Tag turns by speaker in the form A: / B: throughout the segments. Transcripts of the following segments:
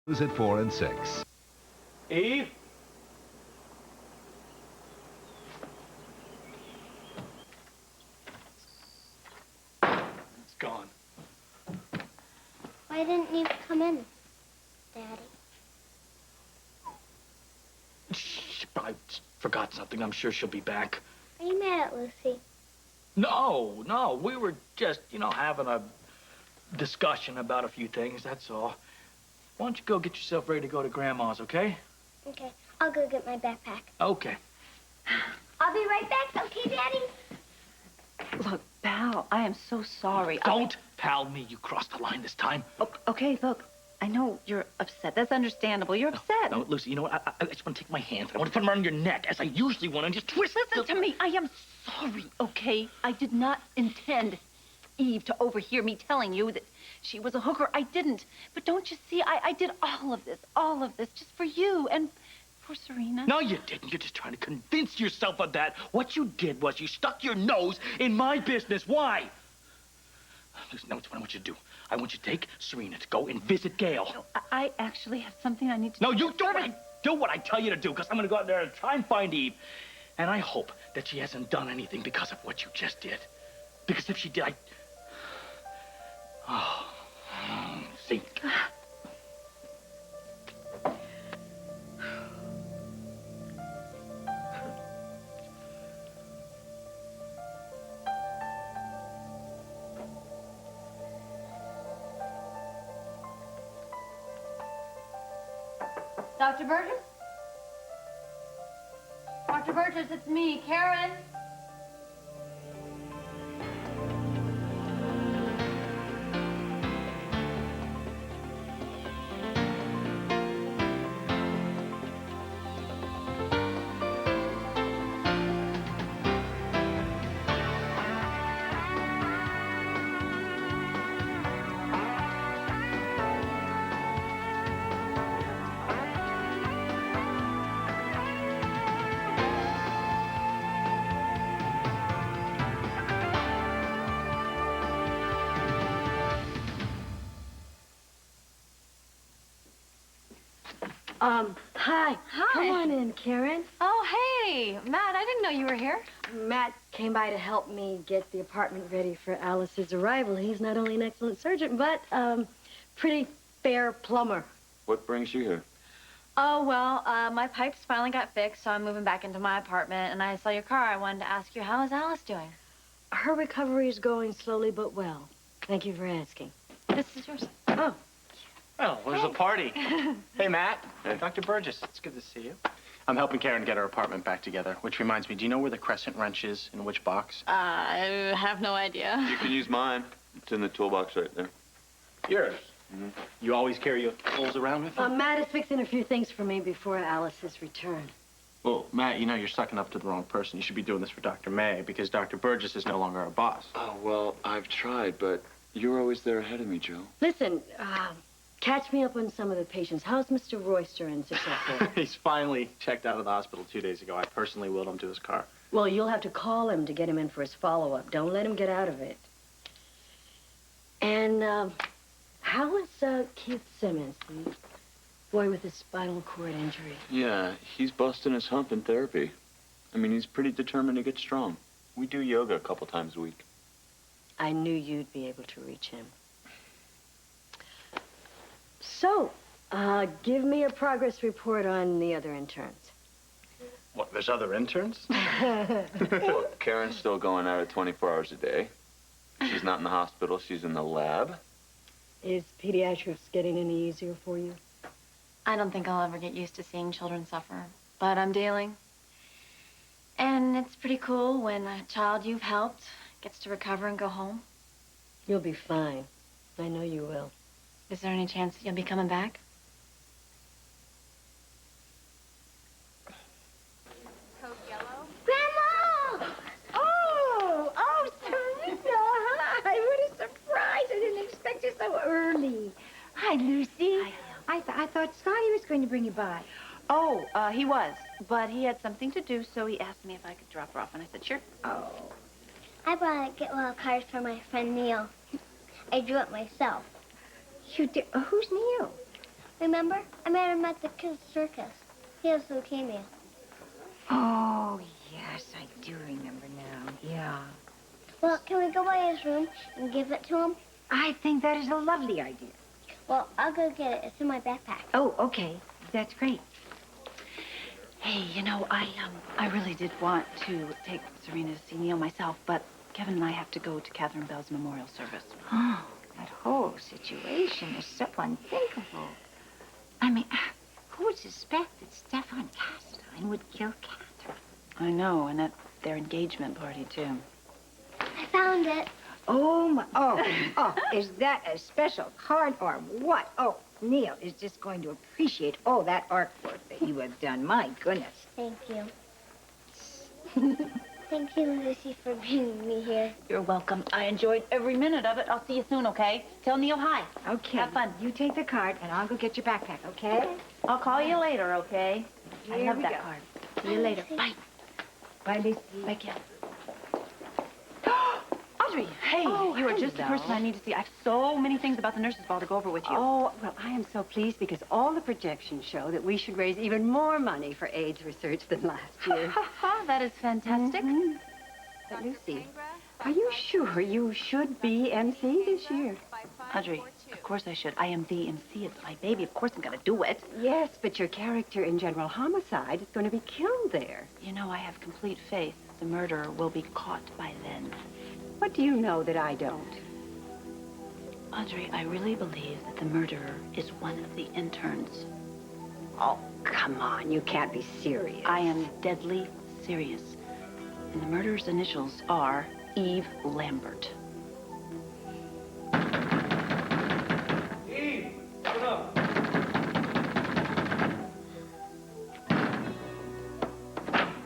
A: News at 4 and 6.
B: Eve? It's gone.
C: Why didn't you come in, Daddy?
B: Shh, I forgot something. I'm sure she'll be back.
C: Are you mad at Lucy?
B: No. We were just, having a discussion about a few things, that's all. Why don't you go get yourself ready to go to Grandma's, okay?
C: Okay, I'll go get my backpack.
B: Okay.
C: I'll be right back, okay, Daddy?
D: Look, pal, I am so sorry.
B: Don't pal me. You crossed the line this time.
D: Okay, look, I know you're upset. That's understandable. You're upset.
B: No, Lucy, you know what? I just want to take my hands. I want to put them around your neck, as I usually want, and just twist
D: Listen to me. I am sorry, okay? I did not intend Eve to overhear me telling you that she was a hooker. I didn't. But don't you see, I did all of this just for you and for Serena.
B: No, you didn't. You're just trying to convince yourself of that. What you did was you stuck your nose in my business. Why? Listen, now, what I want you to do. I want you to take Serena to go and visit Gail.
D: No, I actually have something I need to
B: do. No, you do what I tell you to do, because I'm going to go out there and try and find Eve. And I hope that she hasn't done anything because of what you just did. Because if she did, see.
E: Dr. Burgess? Dr. Burgess, it's me, Karen.
F: Hi.
E: Hi.
F: Come on in, Karen.
E: Oh, hey, Matt, I didn't know you were here.
F: Matt came by to help me get the apartment ready for Alice's arrival. He's not only an excellent surgeon, but pretty fair plumber.
G: What brings you here?
E: Oh, well, my pipes finally got fixed, so I'm moving back into my apartment, and I saw your car. I wanted to ask you, how is Alice doing?
F: Her recovery is going slowly but well. Thank you for asking.
E: This is yours.
F: Oh.
H: Well, there's a party. Hey, Matt.
G: Hey.
H: Dr. Burgess, it's good to see you. I'm helping Karen get her apartment back together, which reminds me, do you know where the crescent wrench is in which box?
E: I have no idea.
G: You can use mine. It's in the toolbox right there.
H: Yours? Mm-hmm. You always carry your tools around with you?
F: Matt is fixing a few things for me before Alice's return.
H: Well, Matt, you know you're sucking up to the wrong person. You should be doing this for Dr. May, because Dr. Burgess is no longer our boss.
G: Oh, well, I've tried, but you're always there ahead of me, Joe.
F: Listen, catch me up on some of the patients. How's Mr. Royster in 604?
H: He's finally checked out of the hospital 2 days ago. I personally wheeled him to his car.
F: Well, you'll have to call him to get him in for his follow-up. Don't let him get out of it. And, how is, Keith Simmons, the boy with the spinal cord injury?
G: Yeah, he's busting his hump in therapy. I mean, he's pretty determined to get strong. We do yoga a couple times a week.
F: I knew you'd be able to reach him. So, give me a progress report on the other interns.
H: What, there's other interns?
G: Well, Karen's still going at it 24 hours a day. She's not in the hospital. She's in the lab.
F: Is pediatrics getting any easier for you?
E: I don't think I'll ever get used to seeing children suffer, but I'm dealing. And it's pretty cool when a child you've helped gets to recover and go home.
F: You'll be fine. I know you will.
E: Is there any chance that you'll be coming back? Coke yellow?
C: Grandma!
F: Oh, Serena! Hi, what a surprise! I didn't expect you so early.
I: Hi, Lucy.
F: Hi.
I: I thought Scotty was going to bring you by.
D: Oh, he was. But he had something to do, so he asked me if I could drop her off, and I said, sure.
I: Oh.
C: I brought a get well card for my friend Neil. I drew it myself.
I: You did? Who's Neil?
C: Remember? I met him at the kids' circus. He has leukemia.
I: Oh, yes, I do remember now. Yeah.
C: Well, can we go by his room and give it to him?
I: I think that is a lovely idea.
C: Well, I'll go get it. It's in my backpack.
I: Oh, okay. That's great.
D: Hey, you know, I really did want to take Serena to see Neil myself, but Kevin and I have to go to Catherine Bell's memorial service.
I: Oh, that whole situation is so unthinkable. I mean, who would suspect that Stefan Castine would kill Catherine?
D: I know, and at their engagement party, too.
C: I found it.
I: Oh, my, oh, is that a special card or what? Oh, Neil is just going to appreciate all that artwork that you have done. My goodness.
C: Thank you. Thank you, Lucy, for bringing me here.
D: You're welcome. I enjoyed every minute of it. I'll see you soon, okay? Tell Neil hi.
I: Okay.
D: Have fun.
I: You take the card, and I'll go get your backpack, okay?
D: I'll call you later, okay? I
I: Here
D: love
I: we
D: that
I: go.
D: card.
I: See you later.
D: Bye.
I: Bye, Lucy.
D: Bye, Kim. Audrey, hey,
I: Oh,
D: you are just the
I: hello.
D: person I need to see. I have so many things about the nurses' ball to go over with you.
A: Oh, well, I am so pleased because all the projections show that we should raise even more money for AIDS research than last year.
D: That is fantastic.
A: Mhm. But Lucy, are you sure you should be MC this year?
D: Audrey, of course I should. I am the MC. It's my baby. Of course I'm going to do it.
A: Yes, but your character in General Homicide is going to be killed there.
D: You know, I have complete faith the murderer will be caught by then.
A: What do you know that I don't?
D: Audrey, I really believe that the murderer is one of the interns.
A: Oh, come on. You can't be serious.
D: I am deadly serious. And the murderer's initials are Eve Lambert.
J: Eve, open up.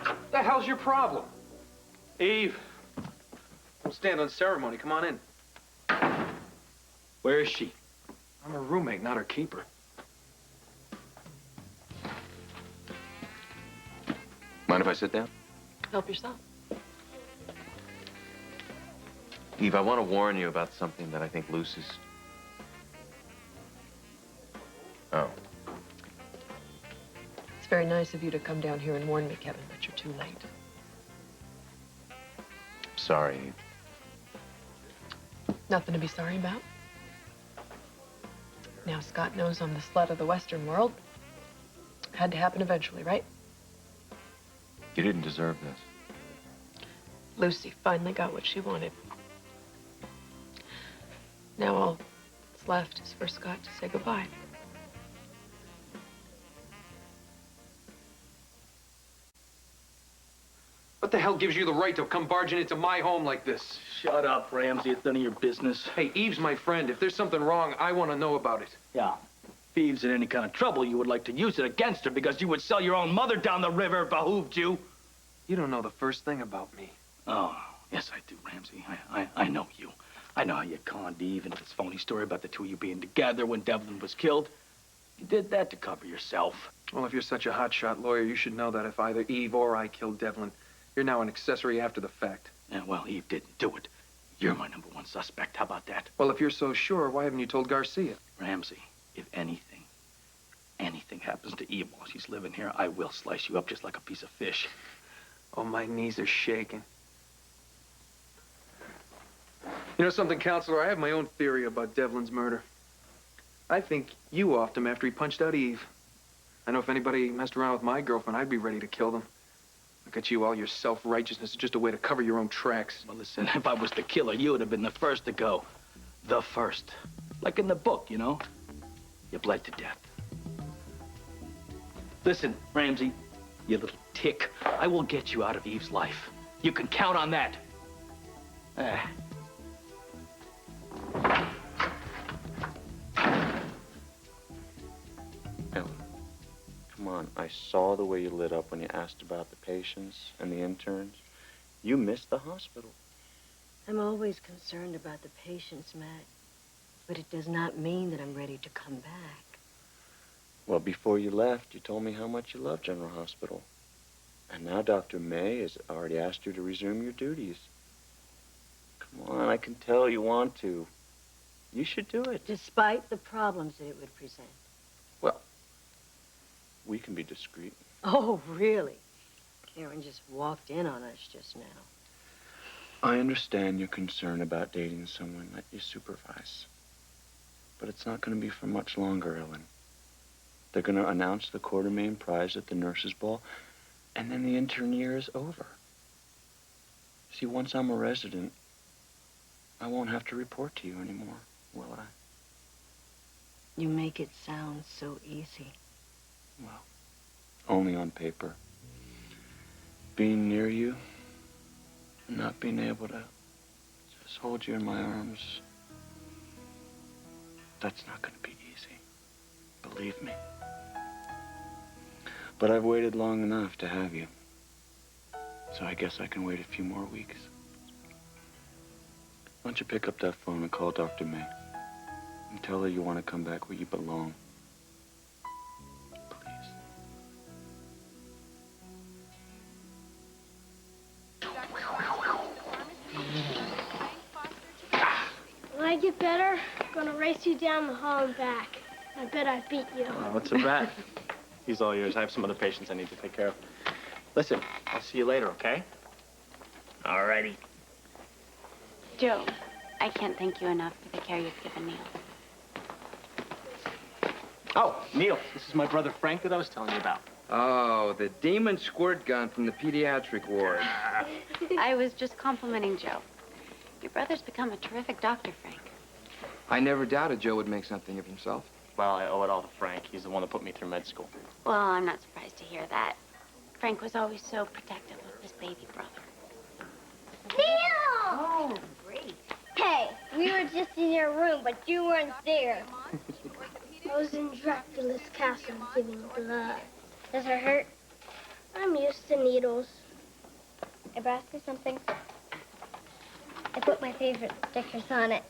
J: What the hell's your problem? Eve, don't stand on ceremony. Come on in.
B: Where is she?
J: I'm her roommate, not her keeper.
K: Mind if I sit down?
L: Help yourself.
K: Eve, I want to warn you about something that I think Lucy's... Oh.
L: It's very nice of you to come down here and warn me, Kevin, but you're too late.
K: Sorry, Eve.
L: Nothing to be sorry about. Now Scott knows I'm the slut of the Western world. Had to happen eventually, right?
K: You didn't deserve this.
L: Lucy finally got what she wanted. Now all that's left is for Scott to say goodbye.
J: What the hell gives you the right to come barging into my home like this?
B: Shut up, Ramsey. It's none of your business.
J: Hey, Eve's my friend. If there's something wrong, I want to know about it.
B: Yeah. If Eve's in any kind of trouble, you would like to use it against her because you would sell your own mother down the river if it behooved you.
J: You don't know the first thing about me.
B: Oh, yes, I do, Ramsey. I know you. I know how you conned Eve into this phony story about the two of you being together when Devlin was killed. You did that to cover yourself.
J: Well, if you're such a hotshot lawyer, you should know that if either Eve or I killed Devlin, you're now an accessory after the fact.
B: Yeah, well, Eve didn't do it. You're my #1 suspect. How about that?
J: Well, if you're so sure, why haven't you told Garcia?
B: Ramsey, if anything happens to Eve while she's living here, I will slice you up just like a piece of fish.
J: Oh, my knees are shaking. You know something, Counselor? I have my own theory about Devlin's murder. I think you offed him after he punched out Eve. I know if anybody messed around with my girlfriend, I'd be ready to kill them. Look at you, all your self-righteousness is just a way to cover your own tracks.
B: Well, listen, if I was the killer, you would have been the first to go. The first. Like in the book, you know? You bled to death. Listen, Ramsey, you little tick. I will get you out of Eve's life. You can count on that.
G: Ellen, come on. I saw the way you lit up when you asked about the patients and the interns. You missed the hospital.
F: I'm always concerned about the patients, Matt. But it does not mean that I'm ready to come back.
G: Well, before you left, you told me how much you love General Hospital. And now Dr. May has already asked you to resume your duties. Come on, I can tell you want to. You should do it.
F: Despite the problems that it would present.
G: Well, we can be discreet.
F: Oh, really? Karen just walked in on us just now.
G: I understand your concern about dating someone that you supervise. But it's not going to be for much longer, Ellen. They're going to announce the Quartermain prize at the nurses' ball, and then the intern year is over. See, once I'm a resident, I won't have to report to you anymore, will I?
F: You make it sound so easy.
G: Well, only on paper. Being near you, and not being able to just hold you in my arms, that's not going to be easy. Believe me. But I've waited long enough to have you. So I guess I can wait a few more weeks. Why don't you pick up that phone and call Dr. May? And tell her you want to come back where you belong. Please.
C: When I get better, I'm gonna race you down the hall and back. I bet I beat you.
H: Oh, it's a bet. He's all yours. I have some other patients I need to take care of. Listen, I'll see you later, okay? All righty.
E: Joe, I can't thank you enough for the care you've given Neil.
H: Oh, Neil, this is my brother Frank that I was telling you about.
M: Oh, the demon squirt gun from the pediatric ward.
E: I was just complimenting Joe. Your brother's become a terrific doctor, Frank.
M: I never doubted Joe would make something of himself.
H: Well, I owe it all to Frank. He's the one that put me through med school.
E: Well, I'm not surprised to hear that. Frank was always so protective of his baby brother.
C: Neil!
A: Oh, great.
C: Hey, we were just in your room, but you weren't there. I was in Dracula's castle giving blood. Does it hurt? I'm used to needles.
N: Ever ask you something? I put my favorite stickers on it.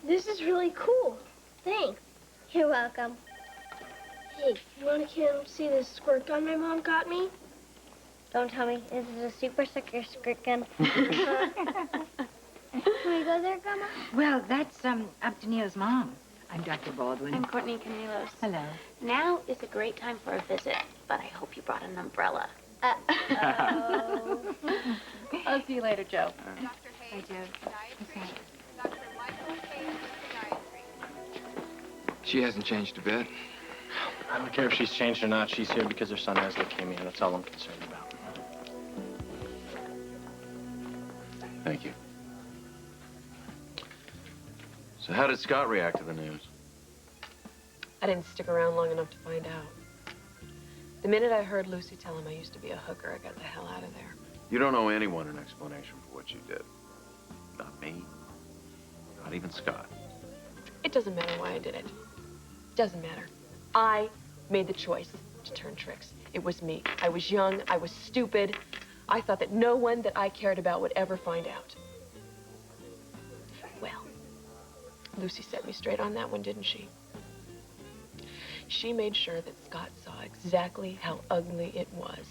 C: This is really cool. Thanks.
N: You're welcome.
C: Hey, you want to come see this squirt gun my mom got me?
N: Don't tell me. Is it a super sticker squirt gun? Can we go there, Grandma?
I: Well, that's up to Neil's mom. I'm Dr. Baldwin.
E: I'm Courtney Canilos.
I: Hello.
E: Now is a great time for a visit, but I hope you brought an umbrella.
N: Uh-oh.
D: I'll see you later, Joe.
I: Hi, Joe.
M: She hasn't changed a bit.
H: I don't care if she's changed or not. She's here because her son has leukemia. That's all I'm concerned about.
K: Thank you. So how did Scott react to the news?
L: I didn't stick around long enough to find out. The minute I heard Lucy tell him I used to be a hooker, I got the hell out of there.
K: You don't owe anyone an explanation for what you did. Not me. Not even Scott.
L: It doesn't matter why I did it. Doesn't matter. I made the choice to turn tricks. It was me. I was young. I was stupid. I thought that no one that I cared about would ever find out. Well, Lucy set me straight on that one, didn't she? She made sure that Scott saw exactly how ugly it was.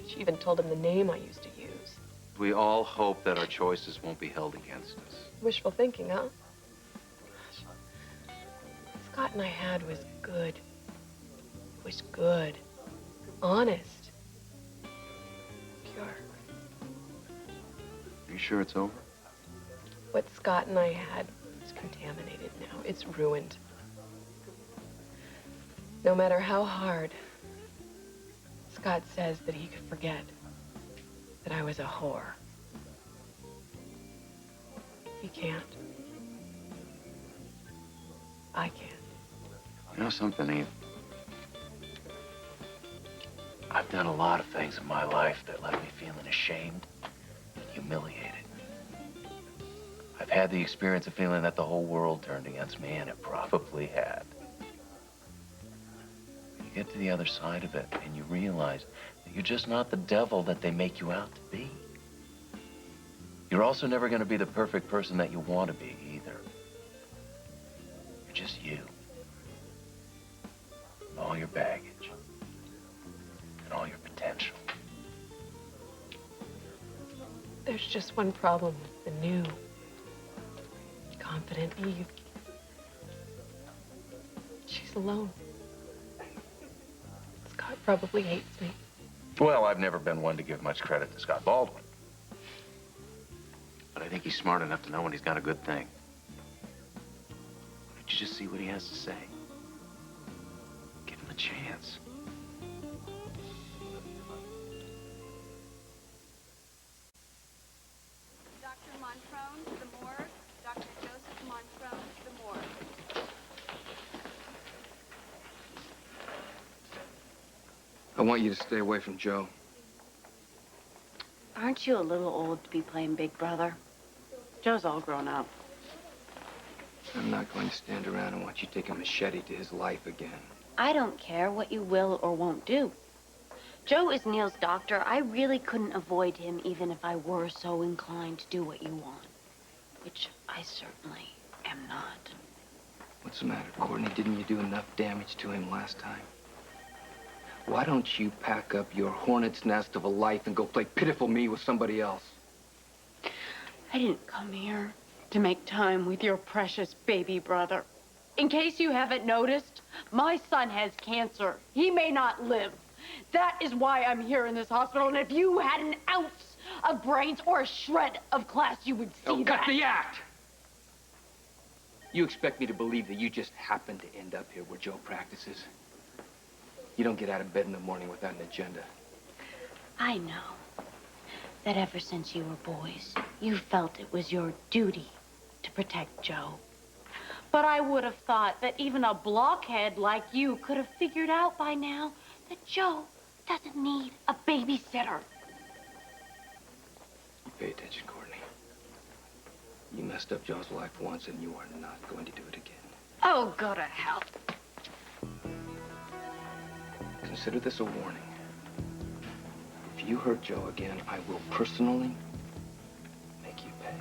L: She even told him the name I used to use.
K: We all hope that our choices won't be held against us.
L: Wishful thinking, huh? Scott and I had was good. It was good. Honest. Pure.
K: Are you sure it's over?
L: What Scott and I had is contaminated now. It's ruined. No matter how hard Scott says that he could forget that I was a whore, he can't. I can't.
K: You know something, Eve? I've done a lot of things in my life that left me feeling ashamed and humiliated. I've had the experience of feeling that the whole world turned against me, and it probably had. You get to the other side of it, and you realize that you're just not the devil that they make you out to be. You're also never going to be the perfect person that you want to be, either. You're just you. All your baggage. And all your potential.
L: There's just one problem with the new, confident Eve. She's alone. Scott probably hates me.
K: Well, I've never been one to give much credit to Scott Baldwin. But I think he's smart enough to know when he's got a good thing. Why don't you just see what he has to say? Give him a chance.
O: Dr. Montrone to the morgue. Dr. Joseph Montrone to the morgue.
M: I want you to stay away from Joe.
D: Aren't you a little old to be playing Big Brother? Joe's all grown up.
M: I'm not going to stand around and watch you take a machete to his life again.
D: I don't care what you will or won't do. Joe is Neil's doctor. I really couldn't avoid him even if I were so inclined to do what you want. Which I certainly am not.
M: What's the matter, Courtney? Didn't you do enough damage to him last time? Why don't you pack up your hornet's nest of a life and go play pitiful me with somebody else?
D: I didn't come here to make time with your precious baby brother. In case you haven't noticed, my son has cancer. He may not live. That is why I'm here in this hospital. And if you had an ounce of brains or a shred of class, you would see that.
M: Cut the act! You expect me to believe that you just happened to end up here where Joe practices? You don't get out of bed in the morning without an agenda.
D: I know that ever since you were boys, you felt it was your duty to protect Joe. But I would have thought that even a blockhead like you could have figured out by now that Joe doesn't need a babysitter.
M: You pay attention, Courtney. You messed up Joe's life once, and you are not going to do it again.
D: Oh, go to hell.
M: Consider this a warning. If you hurt Joe again, I will personally make you pay.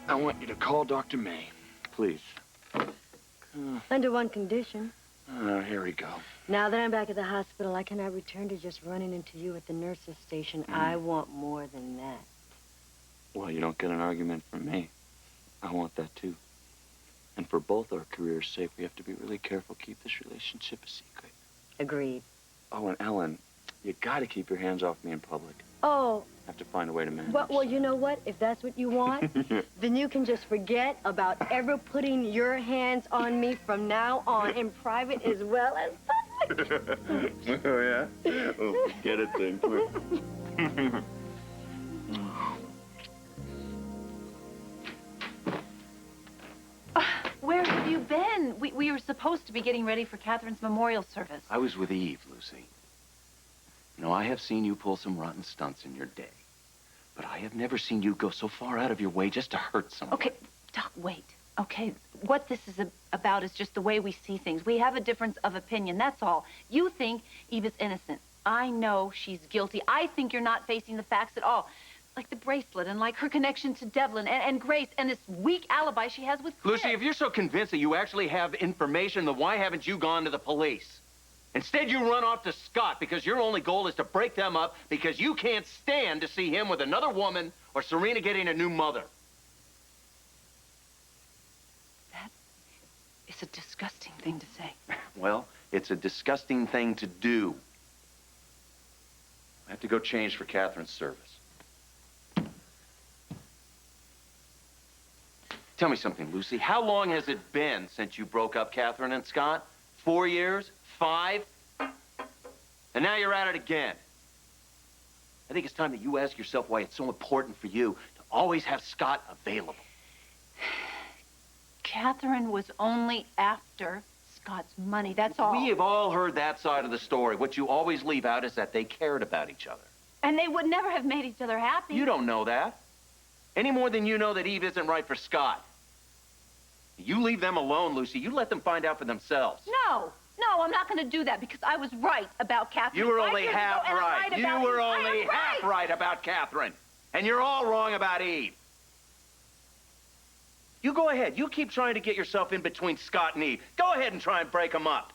G: I want you to call Dr. May, please.
F: Under one condition.
G: Here we go.
F: Now that I'm back at the hospital, I cannot return to just running into you at the nurse's station. I want more than that.
G: Well, you don't get an argument from me. I want that, too. And for both our careers' sake, we have to be really careful. Keep this relationship a secret.
F: Agreed.
G: Oh, and Ellen, you gotta keep your hands off me in public.
F: Oh.
G: I have to find a way to manage.
F: Well, you know what? If that's what you want, then you can just forget about ever putting your hands on me from now on, in private as well as public.
G: Oh, yeah? Oh, forget it then.
D: Where have you been? We were supposed to be getting ready for Catherine's memorial service.
K: I was with Eve, Lucy. You know, I have seen you pull some rotten stunts in your day. But I have never seen you go so far out of your way just to hurt someone.
D: Okay, Doc, wait. Okay, what this is about is just the way we see things. We have a difference of opinion, that's all. You think Eve is innocent. I know she's guilty. I think you're not facing the facts at all. Like the bracelet and like her connection to Devlin and Grace and this weak alibi she has with Chris.
K: Lucy, if you're so convinced that you actually have information, then why haven't you gone to the police? Instead, you run off to Scott because your only goal is to break them up because you can't stand to see him with another woman or Serena getting a new mother.
D: That is a disgusting thing to say.
K: Well, it's a disgusting thing to do. I have to go change for Catherine's service. Tell me something, Lucy. How long has it been since you broke up Catherine and Scott? 4 years? 5? And now you're at it again. I think it's time that you ask yourself why it's so important for you to always have Scott available.
D: Catherine was only after Scott's money, that's all.
K: We have all heard that side of the story. What you always leave out is that they cared about each other.
D: And they would never have made each other happy.
K: You don't know that. Any more than you know that Eve isn't right for Scott. You leave them alone, Lucy. You let them find out for themselves.
D: No, I'm not going to do that because I was right about Catherine.
K: You were only half right. You were only half right about Catherine. And you're all wrong about Eve. You go ahead. You keep trying to get yourself in between Scott and Eve. Go ahead and try and break them up.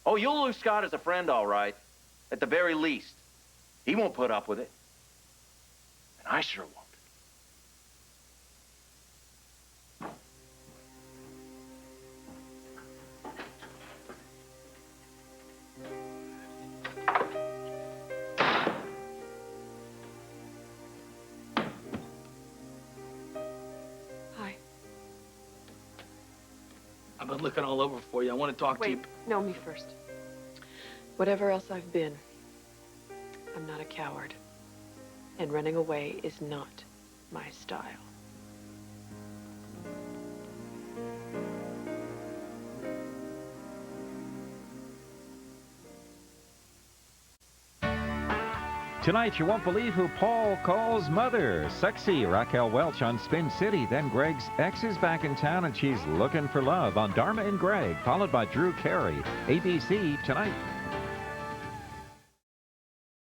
K: Oh, you'll lose Scott as a friend, all right. At the very least. He won't put up with it. And I sure won't.
L: Hi.
B: I've been looking all over for you. I want to talk to you.
L: Wait, no, me first. Whatever else I've been, I'm not a coward. And running away is not my style.
P: Tonight, you won't believe who Paul calls mother. Sexy Raquel Welch on Spin City. Then Greg's ex is back in town and she's looking for love on Dharma and Greg, followed by Drew Carey. ABC tonight.